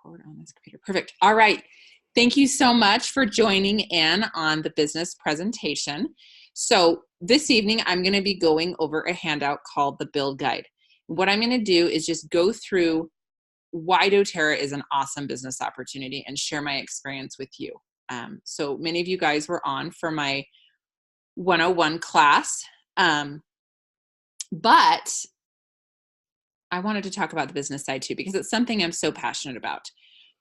forward on this computer. Perfect. All right. Thank you so much for joining in on the business presentation. So this evening, I'm going to be going over a handout called the Build Guide. What I'm going to do is just go through why doTERRA is an awesome business opportunity and share my experience with you. So many of you guys were on for my 101 class, but I wanted to talk about the business side too, because it's something I'm so passionate about.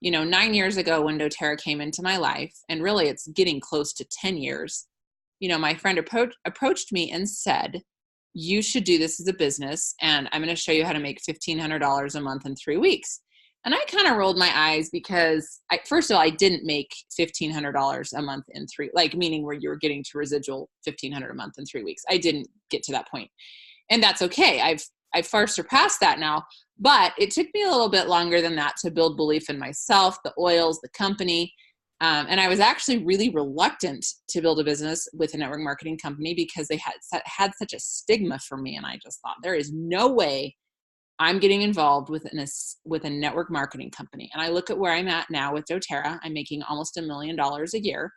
9 years ago when doTERRA came into my life, and really it's getting close to 10 years, my friend approached me and said, you should do this as a business, and I'm going to show you how to make $1,500 a month in 3 weeks. And I kind of rolled my eyes because, first of all, I didn't make $1,500 a month in meaning where you were getting to residual $1,500 a month in 3 weeks. I didn't get to that point. And that's okay. I've far surpassed that now, but it took me a little bit longer than that to build belief in myself, the oils, the company. And I was actually really reluctant to build a business with a network marketing company because they had such a stigma for me. And I just thought, there is no way I'm getting involved with a network marketing company. And I look at where I'm at now with doTERRA. I'm making almost $1 million a year.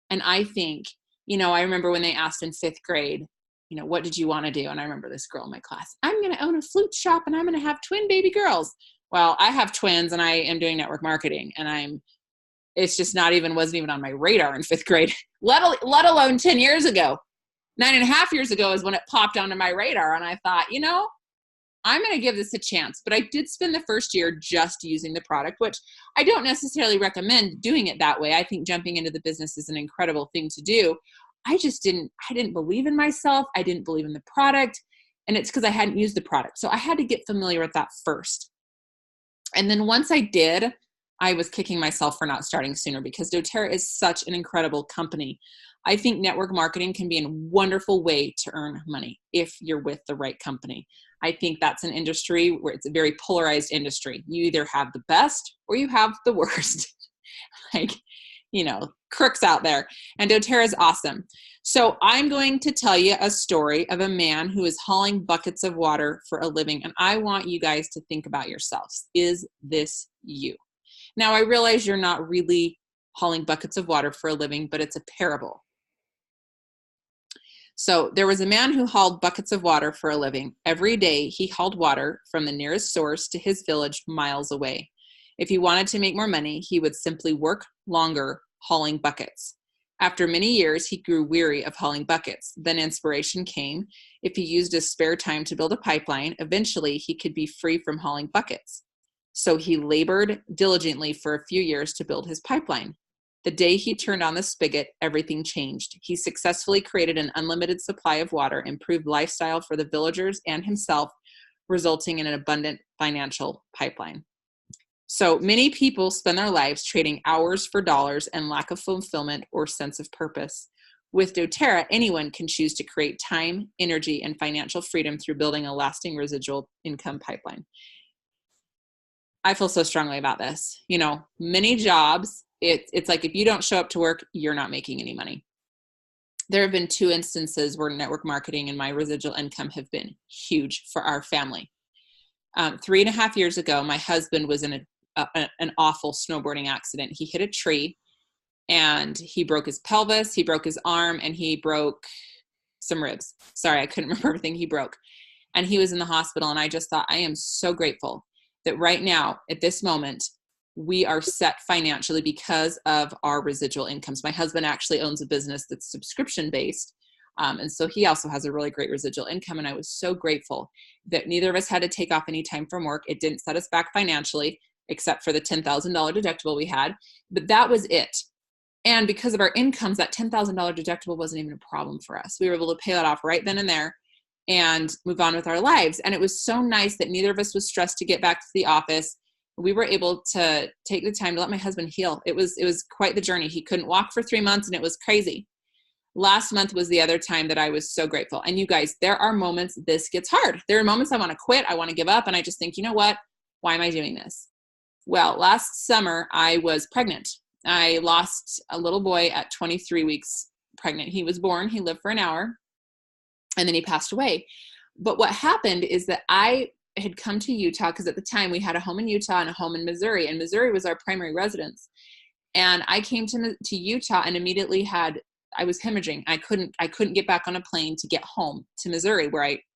And I think, I remember when they asked in 5th grade, what did you want to do? And I remember this girl in my class, I'm going to own a flute shop and I'm going to have twin baby girls. Well, I have twins and I am doing network marketing, and it's just wasn't even on my radar in 5th grade, let alone 10 years ago. 9.5 years ago is when it popped onto my radar. And I thought, I'm going to give this a chance. But I did spend the first year just using the product, which I don't necessarily recommend doing it that way. I think jumping into the business is an incredible thing to do. I didn't believe in myself. I didn't believe in the product. And it's because I hadn't used the product. So I had to get familiar with that first. And then once I did, I was kicking myself for not starting sooner, because doTERRA is such an incredible company. I think network marketing can be a wonderful way to earn money if you're with the right company. I think that's an industry where it's a very polarized industry. You either have the best or you have the worst. Crooks out there. And doTERRA is awesome. So I'm going to tell you a story of a man who is hauling buckets of water for a living. And I want you guys to think about yourselves. Is this you? Now, I realize you're not really hauling buckets of water for a living, but it's a parable. So there was a man who hauled buckets of water for a living. Every day he hauled water from the nearest source to his village miles away. If he wanted to make more money, he would simply work longer hauling buckets. After many years, he grew weary of hauling buckets. Then inspiration came. If he used his spare time to build a pipeline, eventually he could be free from hauling buckets. So he labored diligently for a few years to build his pipeline. The day he turned on the spigot, everything changed. He successfully created an unlimited supply of water, improved lifestyle for the villagers and himself, resulting in an abundant financial pipeline. So many people spend their lives trading hours for dollars and lack of fulfillment or sense of purpose. With doTERRA, anyone can choose to create time, energy, and financial freedom through building a lasting residual income pipeline. I feel so strongly about this. Many jobs, it's like if you don't show up to work, you're not making any money. There have been 2 instances where network marketing and my residual income have been huge for our family. 3.5 years ago, my husband was in an awful snowboarding accident. He hit a tree and he broke his pelvis, he broke his arm, and he broke some ribs. Sorry, I couldn't remember everything he broke. And he was in the hospital, and I just thought, I am so grateful that right now, at this moment, we are set financially because of our residual incomes. My husband actually owns a business that's subscription-based. And so he also has a really great residual income. And I was so grateful that neither of us had to take off any time from work. It didn't set us back financially, except for the $10,000 deductible we had. But that was it. And because of our incomes, that $10,000 deductible wasn't even a problem for us. We were able to pay that off right then and there and move on with our lives. And it was so nice that neither of us was stressed to get back to the office. We were able to take the time to let my husband heal. It was quite the journey. He couldn't walk for 3 months, and it was crazy. Last month was the other time that I was so grateful. And you guys, there are moments this gets hard. There are moments I want to quit, I want to give up, and I just think, you know what? Why am I doing this? Well, last summer I was pregnant. I lost a little boy at 23 weeks pregnant. He was born, he lived for an hour, and then he passed away. But what happened is that I had come to Utah because at the time we had a home in Utah and a home in Missouri, and Missouri was our primary residence. And I came to Utah and immediately I was hemorrhaging. I couldn't get back on a plane to get home to Missouri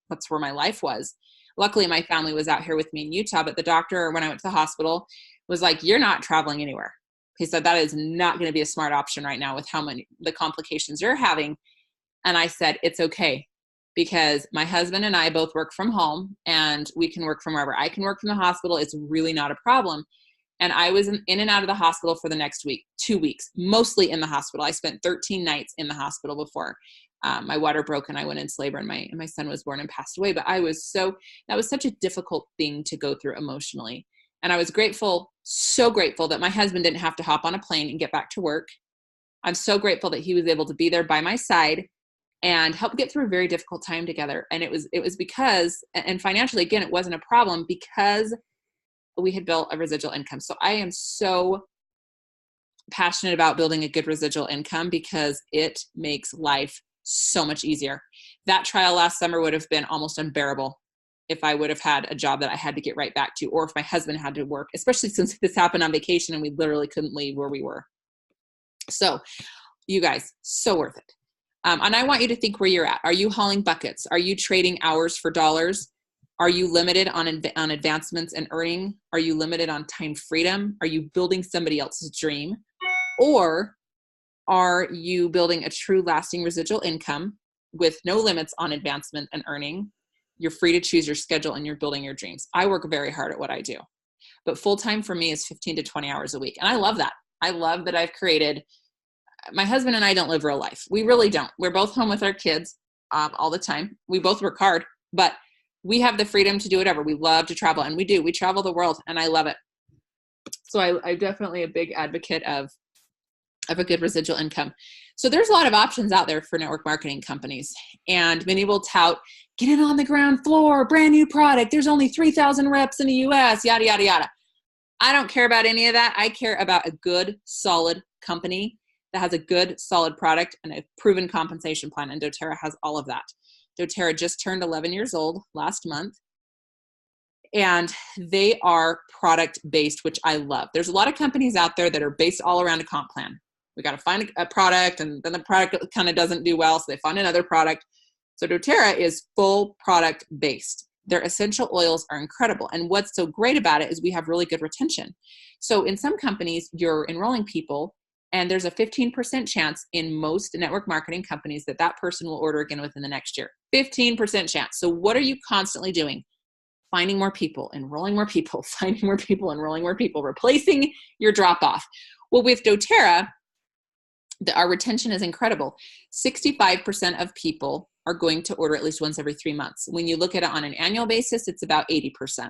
that's where my life was. Luckily, my family was out here with me in Utah, but the doctor, when I went to the hospital, was like, "You're not traveling anywhere." He said, "That is not going to be a smart option right now with the complications you're having." And I said, "It's okay, because my husband and I both work from home and we can work from wherever. I can work from the hospital. It's really not a problem." And I was in and out of the hospital for the next 2 weeks, mostly in the hospital. I spent 13 nights in the hospital before my water broke and I went into labor and my son was born and passed away. But that was such a difficult thing to go through emotionally. And I was grateful, so grateful that my husband didn't have to hop on a plane and get back to work. I'm so grateful that he was able to be there by my side and help get through a very difficult time together. And it was because, and financially, again, it wasn't a problem because we had built a residual income. So I am so passionate about building a good residual income because it makes life so much easier. That trial last summer would have been almost unbearable if I would have had a job that I had to get right back to, or if my husband had to work, especially since this happened on vacation and we literally couldn't leave where we were. So you guys, so worth it. And I want you to think where you're at. Are you hauling buckets? Are you trading hours for dollars? Are you limited on advancements and earning? Are you limited on time freedom? Are you building somebody else's dream? Or are you building a true lasting residual income with no limits on advancement and earning? You're free to choose your schedule and you're building your dreams. I work very hard at what I do, but full-time for me is 15 to 20 hours a week. And I love that. I love that I've created, my husband and I don't live real life. We really don't. We're both home with our kids all the time. We both work hard, but we have the freedom to do whatever. We love to travel, and we do. We travel the world, and I love it. So I'm definitely a big advocate of a good residual income. So there's a lot of options out there for network marketing companies, and many will tout, get it on the ground floor, brand new product. There's only 3,000 reps in the US, yada, yada, yada. I don't care about any of that. I care about a good, solid company that has a good, solid product and a proven compensation plan, and doTERRA has all of that. doTERRA just turned 11 years old last month, and they are product-based, which I love. There's a lot of companies out there that are based all around a comp plan. We got to find a product, and then the product kind of doesn't do well, so they find another product. So doTERRA is full product-based. Their essential oils are incredible. And what's so great about it is we have really good retention. So in some companies, you're enrolling people, and there's a 15% chance in most network marketing companies that that person will order again within the next year. 15% chance. So what are you constantly doing? Finding more people, enrolling more people, finding more people, enrolling more people, replacing your drop-off. Well, with doTERRA, our retention is incredible. 65% of people are going to order at least once every 3 months. When you look at it on an annual basis, it's about 80%.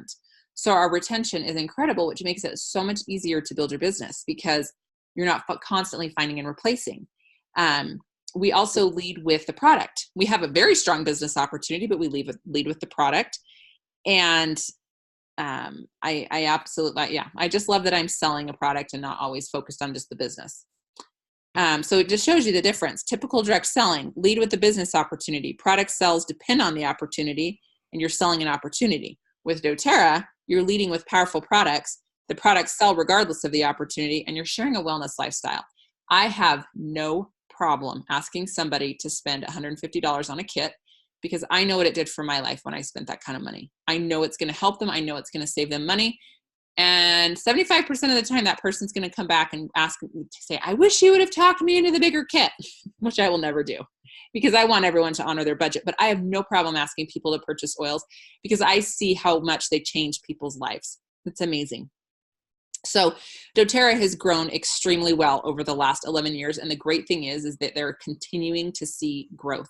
So our retention is incredible, which makes it so much easier to build your business because you're not constantly finding and replacing. We also lead with the product. We have a very strong business opportunity, but we lead with the product. And I absolutely, yeah, I just love that I'm selling a product and not always focused on just the business. So it just shows you the difference. Typical direct selling, lead with the business opportunity. Product sales depend on the opportunity, and you're selling an opportunity. With doTERRA, you're leading with powerful products. The products sell regardless of the opportunity, and you're sharing a wellness lifestyle. I have no problem asking somebody to spend $150 on a kit because I know what it did for my life when I spent that kind of money. I know it's going to help them. I know it's going to save them money. And 75% of the time, that person's going to come back and ask me to say, I wish you would have talked me into the bigger kit, which I will never do because I want everyone to honor their budget. But I have no problem asking people to purchase oils because I see how much they change people's lives. It's amazing. So doTERRA has grown extremely well over the last 11 years. And the great thing is that they're continuing to see growth.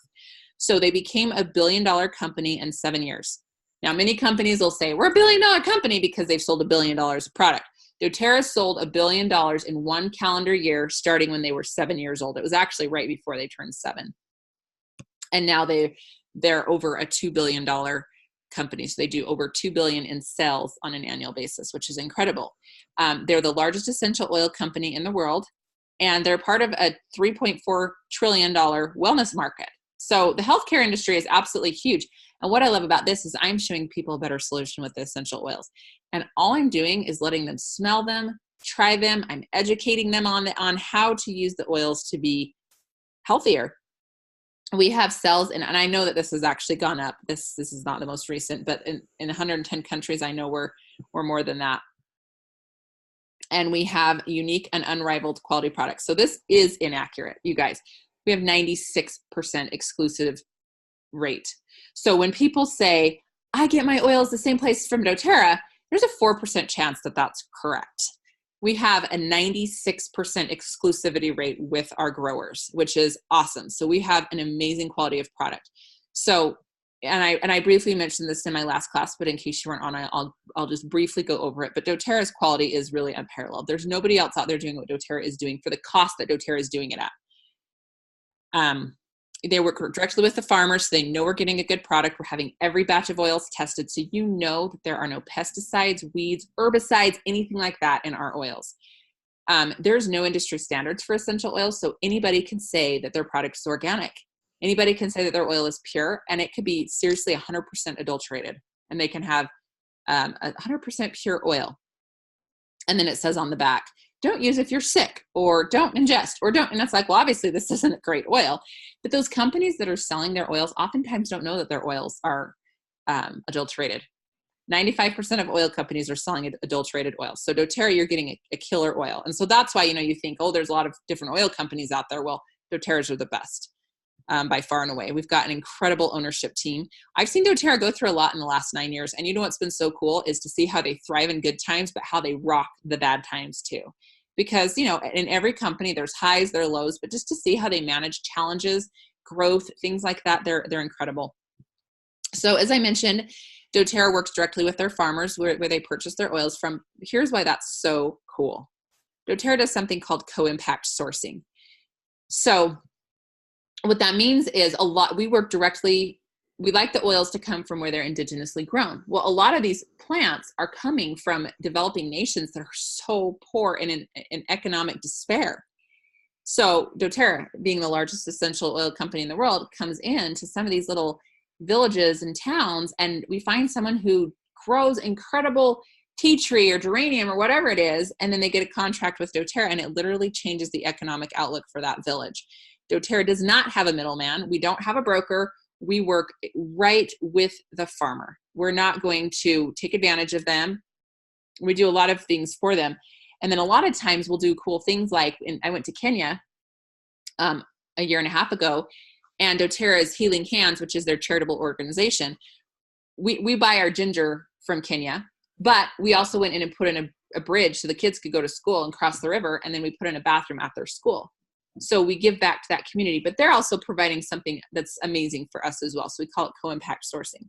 So they became a $1 billion company in 7 years. Now, many companies will say, we're a $1 billion company because they've sold $1 billion of product. doTERRA sold $1 billion in 1 calendar year, starting when they were 7 years old. It was actually right before they turned 7. And now they're over a $2 billion company. So they do over $2 billion in sales on an annual basis, which is incredible. They're the largest essential oil company in the world, and they're part of a $3.4 trillion wellness market. So the healthcare industry is absolutely huge. And what I love about this is I'm showing people a better solution with the essential oils. And all I'm doing is letting them smell them, try them. I'm educating them on how to use the oils to be healthier. We have cells, and I know that this has actually gone up. This is not the most recent, but in 110 countries, I know we're more than that. And we have unique and unrivaled quality products. So this is inaccurate, you guys. We have 96% exclusive rate. So when people say, I get my oils the same place from doTERRA, there's a 4% chance that that's correct. We have a 96% exclusivity rate with our growers, which is awesome. So we have an amazing quality of product. So, and I briefly mentioned this in my last class, but in case you weren't on, I'll just briefly go over it. But doTERRA's quality is really unparalleled. There's nobody else out there doing what doTERRA is doing for the cost that doTERRA is doing it at. They work directly with the farmers, so they know we're getting a good product. We're having every batch of oils tested, so you know that there are no pesticides, weeds, herbicides, anything like that in our oils. There's no industry standards for essential oils, so anybody can say that their product is organic. Anybody can say that their oil is pure, and it could be seriously 100% adulterated, and they can have 100% pure oil. And then it says on the back, don't use if you're sick, or don't ingest, or don't. And it's like, well, obviously this isn't a great oil. But those companies that are selling their oils oftentimes don't know that their oils are adulterated. 95% of oil companies are selling adulterated oils. So doTERRA, you're getting a killer oil. And so that's why, you think, oh, there's a lot of different oil companies out there. Well, doTERRA's are the best by far and away. We've got an incredible ownership team. I've seen doTERRA go through a lot in the last 9 years. And what's been so cool is to see how they thrive in good times, but how they rock the bad times too. Because, in every company, there's highs, there are lows, but just to see how they manage challenges, growth, things like that, they're incredible. So as I mentioned, doTERRA works directly with their farmers where they purchase their oils from. Here's why that's so cool. doTERRA does something called co-impact sourcing. So what that means is we work directly. We like the oils to come from where they're indigenously grown. Well, a lot of these plants are coming from developing nations that are so poor and in economic despair. So doTERRA, being the largest essential oil company in the world, comes into some of these little villages and towns, and we find someone who grows incredible tea tree or geranium or whatever it is, and then they get a contract with doTERRA, and it literally changes the economic outlook for that village. doTERRA does not have a middleman. We don't have a broker. We work right with the farmer. We're not going to take advantage of them. We do a lot of things for them. And then a lot of times we'll do cool things like, I went to Kenya a year and a half ago, and doTERRA's Healing Hands, which is their charitable organization, we buy our ginger from Kenya, but we also went in and put in a bridge so the kids could go to school and cross the river, and then we put in a bathroom at their school. So we give back to that community, but they're also providing something that's amazing for us as well. So we call it co-impact sourcing.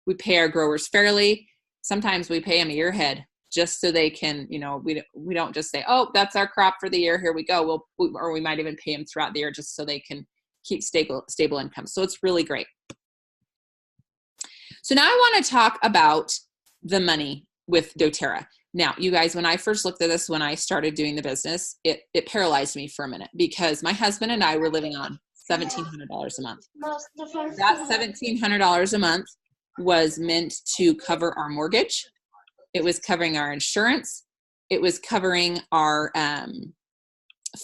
We pay our growers fairly. Sometimes we pay them a year ahead just so they can, we don't just say, oh, that's our crop for the year, here we go. Or we might even pay them throughout the year just so they can keep stable income. So it's really great. So now I want to talk about the money with doTERRA. Now, you guys, when I first looked at this, when I started doing the business, it paralyzed me for a minute because my husband and I were living on $1,700 a month. That $1,700 a month was meant to cover our mortgage. It was covering our insurance. It was covering our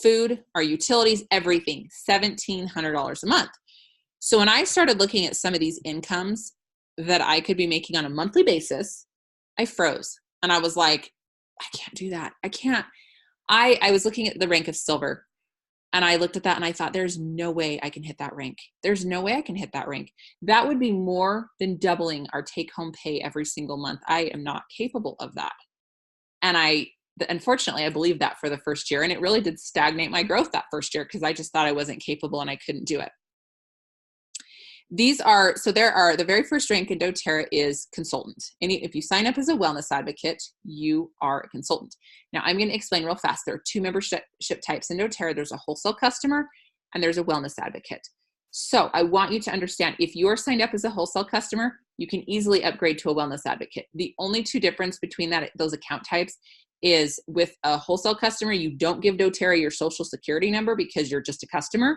food, our utilities, everything, $1,700 a month. So when I started looking at some of these incomes that I could be making on a monthly basis, I froze. And I was like, I can't do that. I can't. I was looking at the rank of silver, and I looked at that and I thought, there's no way I can hit that rank. There's no way I can hit that rank. That would be more than doubling our take-home pay every single month. I am not capable of that. And unfortunately, I believed that for the first year, and it really did stagnate my growth that first year because I just thought I wasn't capable and I couldn't do it. The very first rank in doTERRA is consultant. And if you sign up as a wellness advocate, you are a consultant. Now I'm going to explain real fast. There are two membership types in doTERRA. There's a wholesale customer and there's a wellness advocate. So I want you to understand, if you're signed up as a wholesale customer, you can easily upgrade to a wellness advocate. The only two difference between those account types is with a wholesale customer, you don't give doTERRA your social security number because you're just a customer.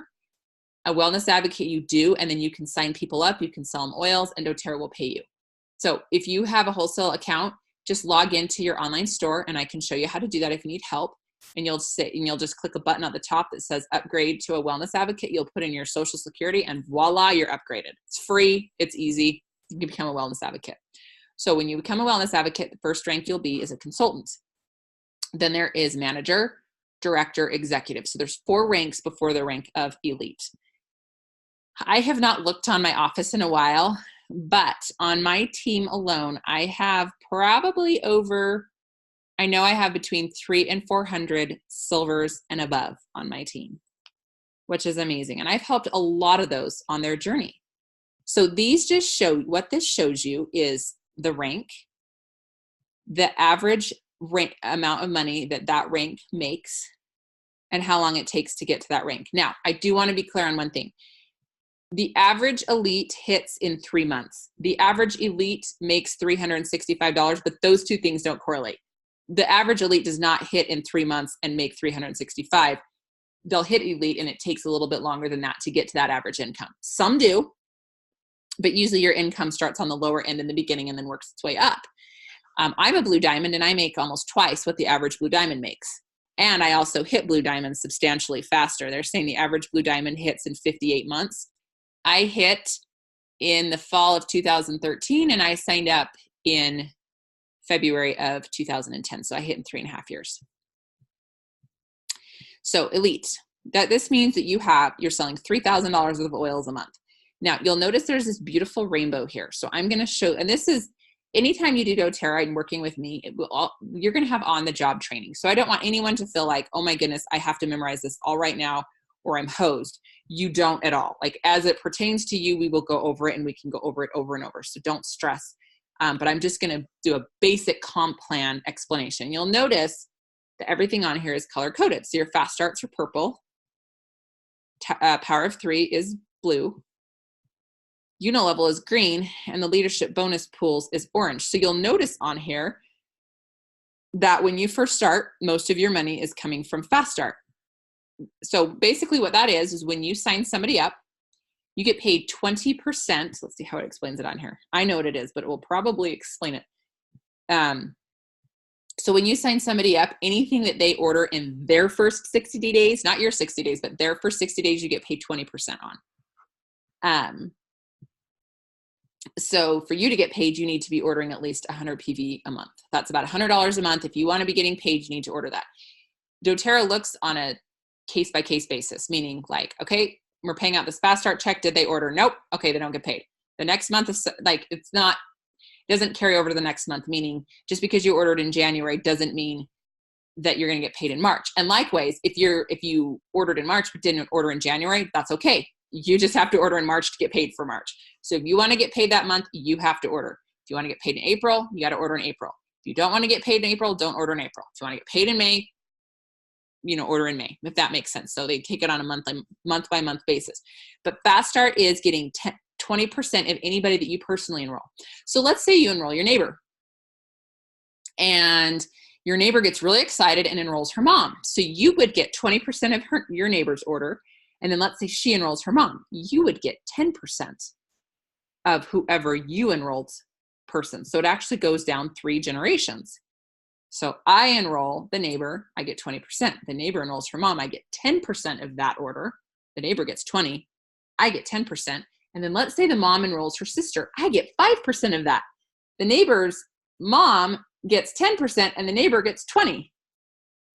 A wellness advocate you do, and then you can sign people up, you can sell them oils, and doTERRA will pay you. So if you have a wholesale account, just log into your online store, and I can show you how to do that if you need help. And you'll just click a button at the top that says upgrade to a wellness advocate. You'll put in your social security, and voila, you're upgraded. It's free. It's easy. You can become a wellness advocate. So when you become a wellness advocate, the first rank you'll be is a consultant. Then there is manager, director, executive. So there's 4 ranks before the rank of elite. I have not looked on my office in a while, but on my team alone, I have probably I know I have between 300 and 400 silvers and above on my team, which is amazing. And I've helped a lot of those on their journey. So these just show, what this shows you is the rank, the average rank amount of money that rank makes, and how long it takes to get to that rank. Now, I do want to be clear on one thing. The average elite hits in 3 months. The average elite makes $365, but those two things don't correlate. The average elite does not hit in 3 months and make $365. They'll hit elite, and it takes a little bit longer than that to get to that average income. Some do, but usually your income starts on the lower end in the beginning and then works its way up. I'm a blue diamond, and I make almost twice what the average blue diamond makes. And I also hit blue diamonds substantially faster. They're saying the average blue diamond hits in 58 months. I hit in the fall of 2013, and I signed up in February of 2010. So I hit in 3.5 years. So elite, this means that you're selling $3,000 worth of oils a month. Now you'll notice there's this beautiful rainbow here. So I'm going to show, and this is, anytime you do doTERRA and working with me, you're going to have on-the-job training. So I don't want anyone to feel like, oh my goodness, I have to memorize this all right now, or I'm hosed. You don't at all. Like, as it pertains to you, we will go over it, and we can go over it over and over. So don't stress. But I'm just going to do a basic comp plan explanation. You'll notice that everything on here is color coded. So your fast starts are purple. Power of 3 is blue. Unilevel is green, and the leadership bonus pools is orange. So you'll notice on here that when you first start, most of your money is coming from fast start. So basically what that is when you sign somebody up, you get paid 20%. Let's see how it explains it on here. I know what it is, but it will probably explain it. So when you sign somebody up, anything that they order in their first 60 days, not your 60 days, but their first 60 days, you get paid 20% on. So for you to get paid, you need to be ordering at least 100 PV a month. That's about $100 a month. If you want to be getting paid, you need to order that. doTERRA looks on a case-by-case basis, meaning like, okay, we're paying out this fast start check. Did they order? Nope. Okay, they don't get paid. The next month is like, it doesn't carry over to the next month, meaning just because you ordered in January doesn't mean that you're going to get paid in March. And likewise, if you ordered in March but didn't order in January, that's okay. You just have to order in March to get paid for March. So if you want to get paid that month, you have to order. If you want to get paid in April, you got to order in April. If you don't want to get paid in April, don't order in April. If you want to get paid in May, order in May, if that makes sense. So they take it on a month by month basis. But Fast Start is getting 20% of anybody that you personally enroll. So let's say you enroll your neighbor, and your neighbor gets really excited and enrolls her mom. So you would get 20% of your neighbor's order. And then let's say she enrolls her mom. You would get 10% of whoever you enrolled person. So it actually goes down 3 generations. So I enroll the neighbor, I get 20%. The neighbor enrolls her mom, I get 10% of that order. The neighbor gets 20, I get 10%. And then let's say the mom enrolls her sister, I get 5% of that. The neighbor's mom gets 10% and the neighbor gets 20.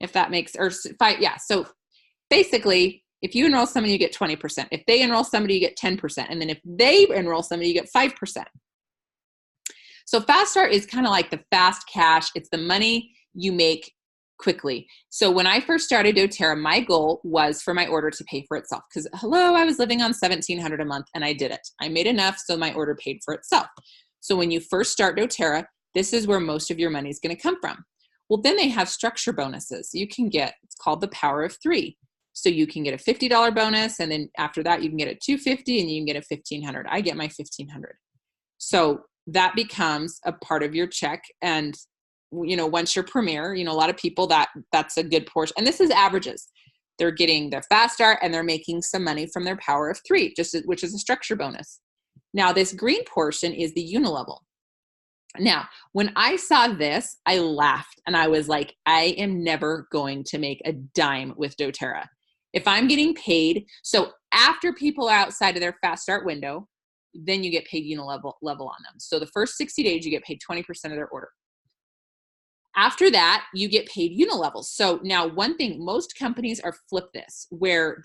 If that makes, or 5, yeah. So basically, if you enroll somebody, you get 20%. If they enroll somebody, you get 10%. And then if they enroll somebody, you get 5%. So Fast Start is kind of like the fast cash. It's the money you make quickly. So when I first started doTERRA, my goal was for my order to pay for itself. Because I was living on $1,700 a month, and I did it. I made enough so my order paid for itself. So when you first start doTERRA, this is where most of your money is going to come from. Well, then they have structure bonuses. You can get, it's called the Power of 3. So you can get a $50 bonus, and then after that you can get a $250, and you can get a $1,500. I get my $1,500. So that becomes a part of your check. And once you're premier, a lot of people that's a good portion. And this is averages. They're getting their fast start and they're making some money from their power of 3, which is a structure bonus. Now, this green portion is the unilevel. Now, when I saw this, I laughed and I was like, I am never going to make a dime with doTERRA. If I'm getting paid, so after people are outside of their fast start window, then you get paid unilevel on them. So the first 60 days, you get paid 20% of their order. After that, you get paid unilevel. So now one thing, most companies are flip this, where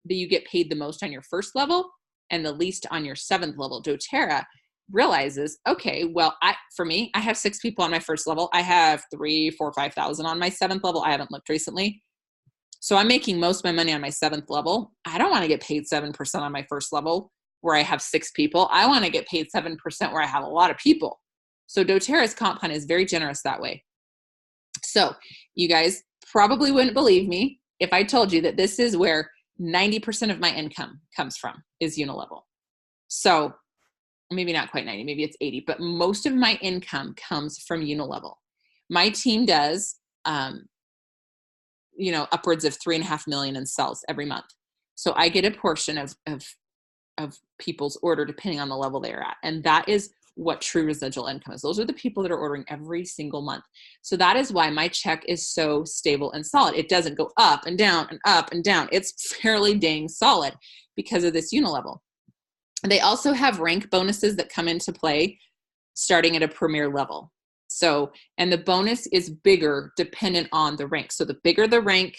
you get paid the most on your first level and the least on your 7th level. doTERRA realizes, okay, well, for me, I have 6 people on my first level. I have 3, 4, 5,000 on my 7th level. I haven't looked recently. So I'm making most of my money on my 7th level. I don't want to get paid 7% on my first level where I have 6 people. I want to get paid 7% where I have a lot of people. So doTERRA's comp plan is very generous that way. So you guys probably wouldn't believe me if I told you that this is where 90% of my income comes from, is unilevel. So maybe not quite 90, maybe it's 80, but most of my income comes from unilevel. My team does, upwards of 3.5 million in sales every month. So I get a portion of people's order depending on the level they're at. And that is what true residual income is. Those are the people that are ordering every single month. So that is why my check is so stable and solid. It doesn't go up and down and up and down. It's fairly dang solid because of this unilevel. They also have rank bonuses that come into play starting at a premier level. So, and the bonus is bigger dependent on the rank. So the bigger the rank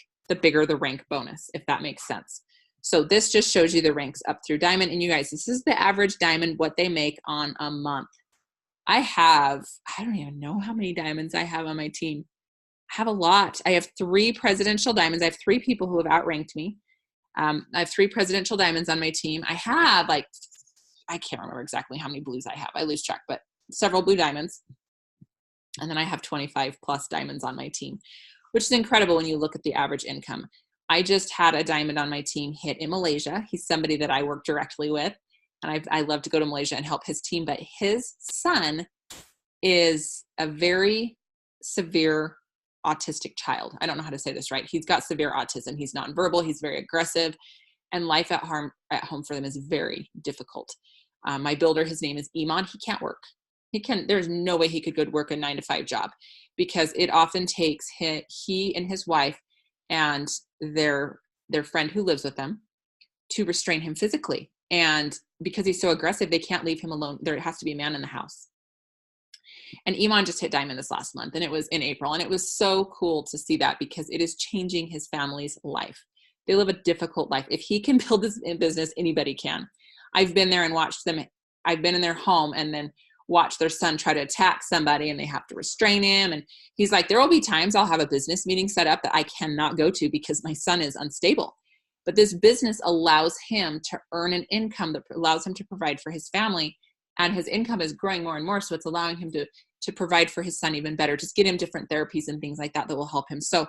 bonus, if that makes sense. So this just shows you the ranks up through diamond. And you guys, this is the average diamond, what they make on a month. I don't even know how many diamonds I have on my team. I have a lot. I have 3 presidential diamonds. I have 3 people who have outranked me. I have 3 presidential diamonds on my team. I have I can't remember exactly how many blues I have. I lose track, but several blue diamonds. And then I have 25 plus diamonds on my team, which is incredible when you look at the average income. I just had a diamond on my team hit in Malaysia. He's somebody that I work directly with. And I love to go to Malaysia and help his team. But his son is a very severe autistic child. I don't know how to say this right. He's got severe autism. He's nonverbal. He's very aggressive. And life at home for them is very difficult. My builder, his name is Iman. He can't work. There's no way he could go to work a 9-to-5 job because it often takes he and his wife and their friend who lives with them to restrain him physically. And because he's so aggressive, they can't leave him alone. There has to be a man in the house. And Iman just hit diamond this last month, and it was in April. And it was so cool to see that because it is changing his family's life. They live a difficult life. If he can build this business, anybody can. I've been there and watched them. I've been in their home and then watch their son try to attack somebody and they have to restrain him. And he's like, there will be times I'll have a business meeting set up that I cannot go to because my son is unstable. But this business allows him to earn an income that allows him to provide for his family. And his income is growing more and more. So it's allowing him to provide for his son even better, just get him different therapies and things like that will help him. So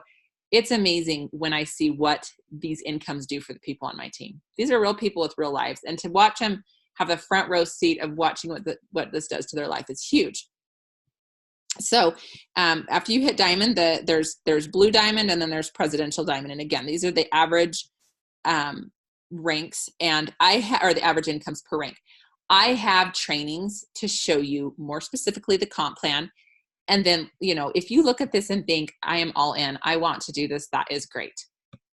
it's amazing when I see what these incomes do for the people on my team. These are real people with real lives. And to watch them have a front row seat of watching what this does to their life is huge. So after you hit diamond, there's blue diamond and then there's presidential diamond. And again, these are the average ranks and or the average incomes per rank. I have trainings to show you more specifically the comp plan. And then, if you look at this and think, I am all in, I want to do this, that is great.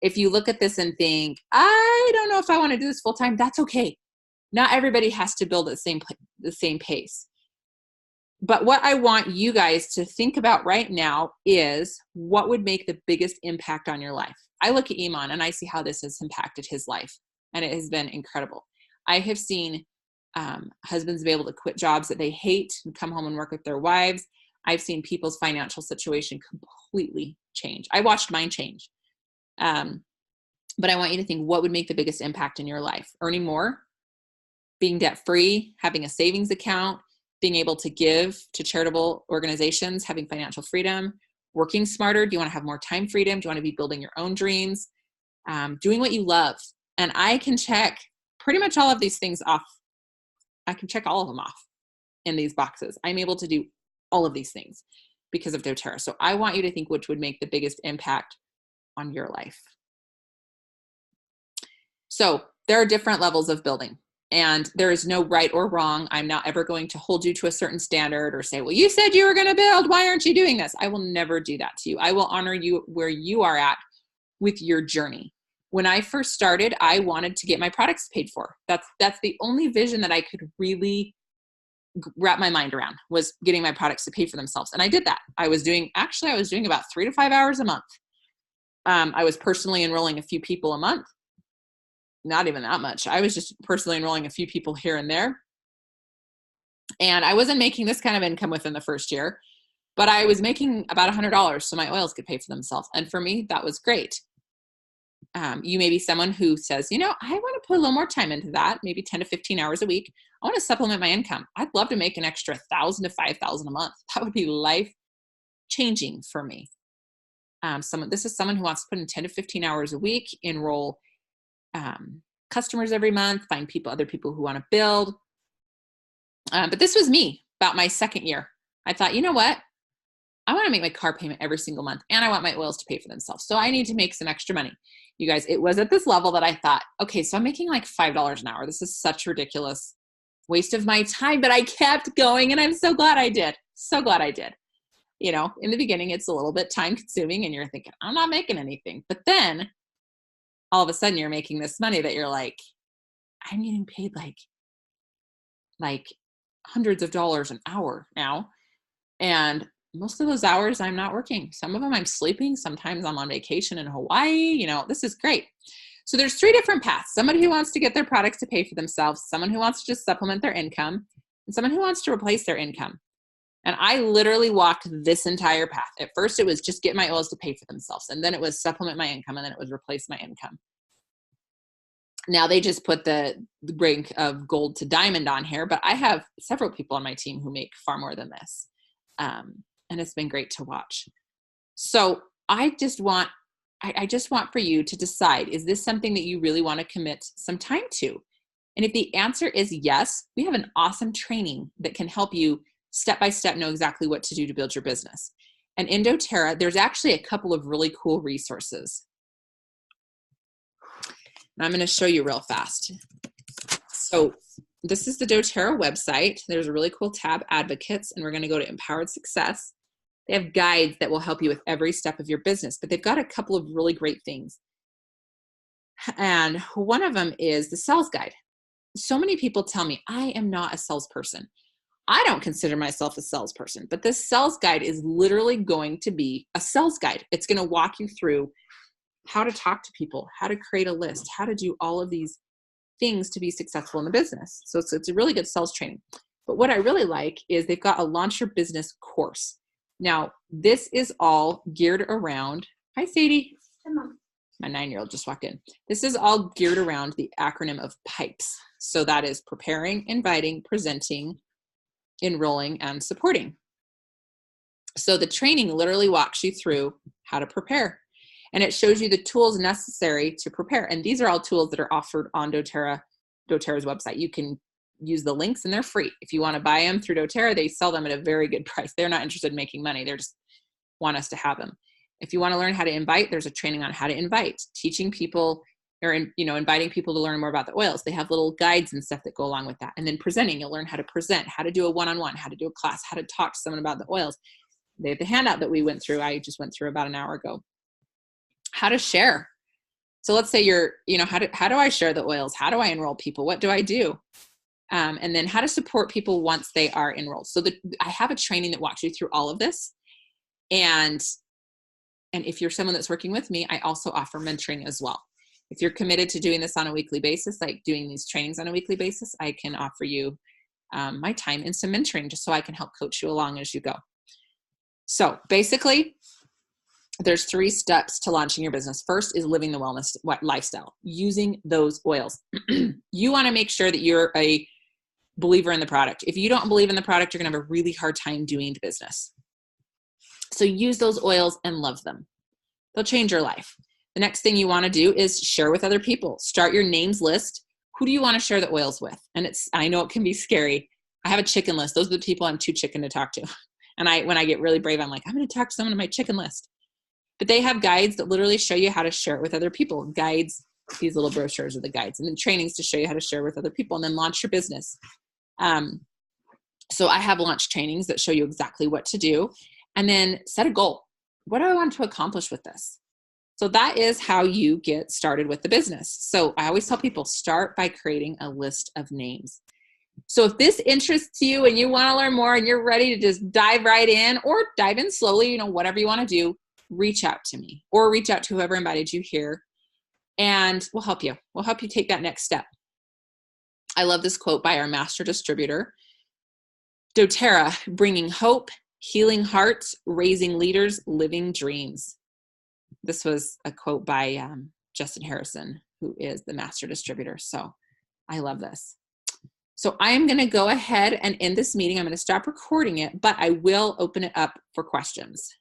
If you look at this and think, I don't know if I want to do this full time, that's okay. Not everybody has to build at the same pace. But what I want you guys to think about right now is what would make the biggest impact on your life. I look at Iman and I see how this has impacted his life, and it has been incredible. I have seen husbands be able to quit jobs that they hate and come home and work with their wives. I've seen people's financial situation completely change. I watched mine change. But I want you to think, what would make the biggest impact in your life? Earning more, being debt-free, having a savings account, being able to give to charitable organizations, having financial freedom, working smarter. Do you want to have more time freedom? Do you want to be building your own dreams? Doing what you love. And I can check pretty much all of these things off. I can check all of them off in these boxes. I'm able to do all of these things because of doTERRA. So I want you to think which would make the biggest impact on your life. So there are different levels of building, and there is no right or wrong. I'm not ever going to hold you to a certain standard or say, well, you said you were going to build. Why aren't you doing this? I will never do that to you. I will honor you where you are at with your journey. When I first started, I wanted to get my products paid for. That's the only vision that I could really wrap my mind around, was getting my products to pay for themselves. And I did that. I was doing about 3 to 5 hours a month. I was personally enrolling a few people a month. Not even that much. I was just personally enrolling a few people here and there. And I wasn't making this kind of income within the first year, but I was making about $100 so my oils could pay for themselves. And for me, that was great. You may be someone who says, I want to put a little more time into that, maybe 10 to 15 hours a week. I want to supplement my income. I'd love to make an extra 1,000 to 5,000 a month. That would be life changing for me. This is someone who wants to put in 10 to 15 hours a week, enroll customers every month, find other people who want to build. But this was me about my second year. I thought, you know what? I want to make my car payment every single month, and I want my oils to pay for themselves. So I need to make some extra money. You guys, it was at this level that I thought, okay, so I'm making like $5 an hour. This is such ridiculous waste of my time, but I kept going, and I'm so glad I did. So glad I did. In the beginning, it's a little bit time consuming, and you're thinking, I'm not making anything. But then all of a sudden you're making this money that you're like, I'm getting paid like hundreds of dollars an hour now. And most of those hours I'm not working. Some of them I'm sleeping. Sometimes I'm on vacation in Hawaii. This is great. So there's 3 different paths. Somebody who wants to get their products to pay for themselves, someone who wants to just supplement their income, and someone who wants to replace their income. And I literally walked this entire path. At first, it was just get my oils to pay for themselves. And then it was supplement my income. And then it was replace my income. Now they just put the rank of gold to diamond on here, but I have several people on my team who make far more than this. And it's been great to watch. So I just want for you to decide, is this something that you really want to commit some time to? And if the answer is yes, we have an awesome training that can help you step-by-step know exactly what to do to build your business. And in doTERRA, there's actually a couple of really cool resources. And I'm going to show you real fast. So this is the doTERRA website. There's a really cool tab, Advocates, and we're going to go to Empowered Success. They have guides that will help you with every step of your business, but they've got a couple of really great things. And one of them is the sales guide. So many people tell me, I am not a salesperson. I don't consider myself a salesperson, but this sales guide is literally going to be a sales guide. It's going to walk you through how to talk to people, how to create a list, how to do all of these things to be successful in the business. So it's a really good sales training. But what I really like is they've got a Launch Your Business course. Now, this is all geared around, hi Sadie. Hi, Mom. My 9-year-old just walked in. This is all geared around the acronym of PIPES. So that is preparing, inviting, presenting, enrolling, and supporting. So the training literally walks you through how to prepare, and it shows you the tools necessary to prepare. And these are all tools that are offered on doTERRA's website. You can use the links and they're free. If you want to buy them through doTERRA, they sell them at a very good price. They're not interested in making money. They just want us to have them. If you want to learn how to invite, there's a training on how to invite, teaching people or, inviting people to learn more about the oils. They have little guides and stuff that go along with that. And then presenting, you'll learn how to present, how to do a one-on-one, how to do a class, how to talk to someone about the oils. They have the handout that we went through. I just went through about an hour ago. How to share. So let's say how do I share the oils? How do I enroll people? What do I do? And then how to support people once they are enrolled. So I have a training that walks you through all of this. And if you're someone that's working with me, I also offer mentoring as well. If you're committed to doing this on a weekly basis, like doing these trainings on a weekly basis, I can offer you my time and some mentoring just so I can help coach you along as you go. So basically, there's 3 steps to launching your business. First is living the wellness lifestyle, using those oils. You want to make sure that you're a believer in the product. If you don't believe in the product, you're going to have a really hard time doing the business. So use those oils and love them. They'll change your life. The next thing you want to do is share with other people. Start your names list. Who do you want to share the oils with? And I know it can be scary. I have a chicken list. Those are the people I'm too chicken to talk to. And when I get really brave, I'm like, I'm going to talk to someone on my chicken list. But they have guides that literally show you how to share it with other people. Guides these little brochures or the guides, and then trainings to show you how to share with other people, and then launch your business. So I have launch trainings that show you exactly what to do, and then set a goal. What do I want to accomplish with this? So that is how you get started with the business. So I always tell people, start by creating a list of names. So if this interests you and you want to learn more and you're ready to just dive right in, or dive in slowly, whatever you want to do, reach out to me or reach out to whoever invited you here, and we'll help you. We'll help you take that next step. I love this quote by our master distributor, doTERRA: bringing hope, healing hearts, raising leaders, living dreams. This was a quote by Justin Harrison, who is the master distributor. So I love this. So I am going to go ahead and end this meeting. I'm going to stop recording it, but I will open it up for questions.